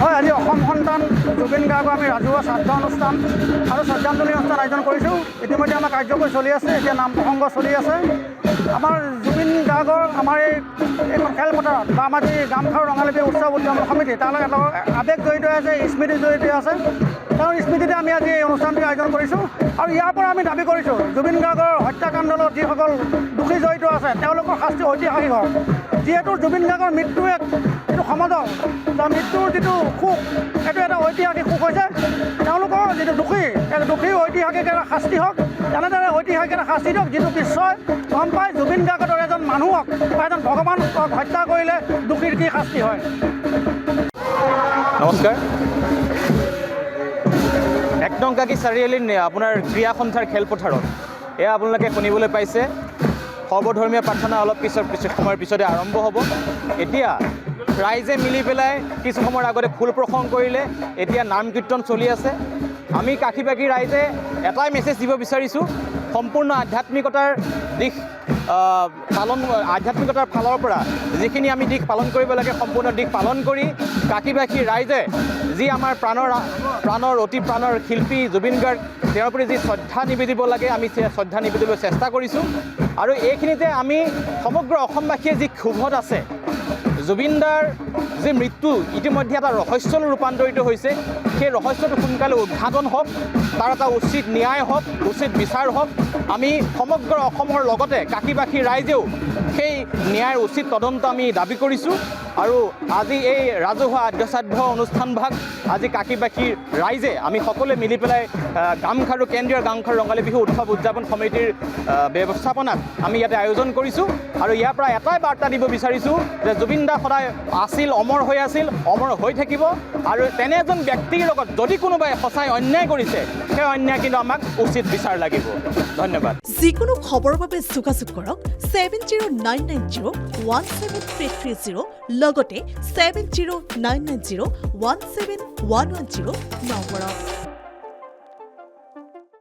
হয়, আজি অসম সন্তান জুবিন গাৰ্গৰ আমি ৰাজহুৱা শ্ৰাদ্ধ অনুষ্ঠান আৰু শ্ৰদ্ধাঞ্জলি অনুষ্ঠান আয়োজন কৰিছোঁ। ইতিমধ্যে আমাৰ কাৰ্যকৰী চলি আছে, এতিয়া নাম প্ৰসংগ চলি আছে। আমাৰ জুবিন গাৰ্গৰ আমাৰ এইখন খেলপথাৰত বা আমাৰ যি গামখাৰু ৰঙালী বিহু উৎসৱ উদযাপন সমিতি তাৰ লগত এটা আৱেগ জড়িত আছে, স্মৃতি জড়িত আছে। তেওঁৰ স্মৃতিতে আমি আজি এই অনুষ্ঠানটি আয়োজন কৰিছোঁ আৰু ইয়াৰ পৰা আমি দাবী কৰিছোঁ জুবিন গাৰ্গৰ হত্যাকাণ্ডত যিসকল দোষী জড়িত আছে তেওঁলোকৰ শাস্তি ঐতিহাসিক হওক। যিহেতু জুবিন গাৰ্গৰ মৃত্যু যিটো সমাদৰ বা মৃত্যুৰ যিটো সুখ সেইটো এটা ঐতিহাসিক সুখ হৈছে। তেওঁলোকৰ যিটো দোষী সেই দোষী ঐতিহাসিক এটা শাস্তি হওক, তেনেদৰে ঐতিহাসিক এটা শাস্তি দিয়ক যিটো বিশ্বই গম পায় জুবিন গাৰ্গৰ দৰে এজন মানুহক বা এজন ভগৱানক হত্যা কৰিলে দোষীৰ কি শাস্তি হয়। নমস্কাৰ। একনংকাকী চাৰিআলিৰ আপোনাৰ ক্ৰীড়া সন্থাৰ খেলপথাৰত এয়া আপোনালোকে শুনিবলৈ পাইছে সৰ্বধৰ্মীয় প্ৰাৰ্থনা অলপ সময়ৰ পিছতে আৰম্ভ হ'ব। এতিয়া ৰাইজে মিলি পেলাই কিছু সময়ৰ আগতে ফুল প্ৰসংগ কৰিলে, এতিয়া নাম কীৰ্তন চলি আছে। আমি কাষী বাকী ৰাইজে এটাই মেছেজ দিব বিচাৰিছোঁ, সম্পূৰ্ণ আধ্যাত্মিকতাৰ দিশ আধ্যাত্মিকতাৰ ফালৰ পৰা যিখিনি আমি দিশ পালন কৰিব লাগে সম্পূৰ্ণ দিশ পালন কৰি কাষী বাকী ৰাইজে যি আমাৰ প্ৰাণৰ অতি প্ৰাণৰ শিল্পী জুবিন গাৰ্গ তেওঁৰ প্ৰতি যি শ্ৰদ্ধা নিবেদিব লাগে আমি শ্ৰদ্ধা নিবেদিবলৈ চেষ্টা কৰিছোঁ। আৰু এইখিনিতে আমি সমগ্ৰ অসমবাসীয়ে যি ক্ষোভত আছে, জুবিন দাৰ যি মৃত্যু ইতিমধ্যে এটা ৰহস্যলৈ ৰূপান্তৰিত হৈছে, সেই ৰহস্যটো সোনকালে উদ্ঘাটন হওক, তাৰ এটা উচিত ন্যায় হওক, উচিত বিচাৰ হওক। আমি সমগ্ৰ অসমৰ লগতে কাষীবাসী ৰাইজেও সেই ন্যায়ৰ উচিত তদন্ত আমি দাবী কৰিছোঁ। আৰু আজি এই ৰাজহুৱা আদ্যশ্ৰাদ্ধ অনুষ্ঠানভাগ আজি কাষীবাসীৰ ৰাইজে আমি সকলোৱে মিলি পেলাই গামখাৰু কেন্দ্ৰীয় গামখাৰু ৰঙালী বিহু উৎসৱ উদযাপন সমিতিৰ ব্যৱস্থাপনাত আমি ইয়াতে আয়োজন কৰিছোঁ। আৰু ইয়াৰ পৰা এটাই বাৰ্তা দিব বিচাৰিছোঁ যে জুবিন দা সদায় আছিল, অমৰ হৈ আছিল, অমৰ হৈ থাকিব। আৰু তেনে এজন ব্যক্তিৰ লগত যদি কোনোবাই সঁচাই অন্যায় কৰিছে সেই অন্যায় কিন্তু আমাক উচিত বিচাৰ লাগিব। ধন্যবাদ। যিকোনো খবৰৰ বাবে যোগাযোগ কৰক 7099017330 লগতে 7099017110 নম্বৰত।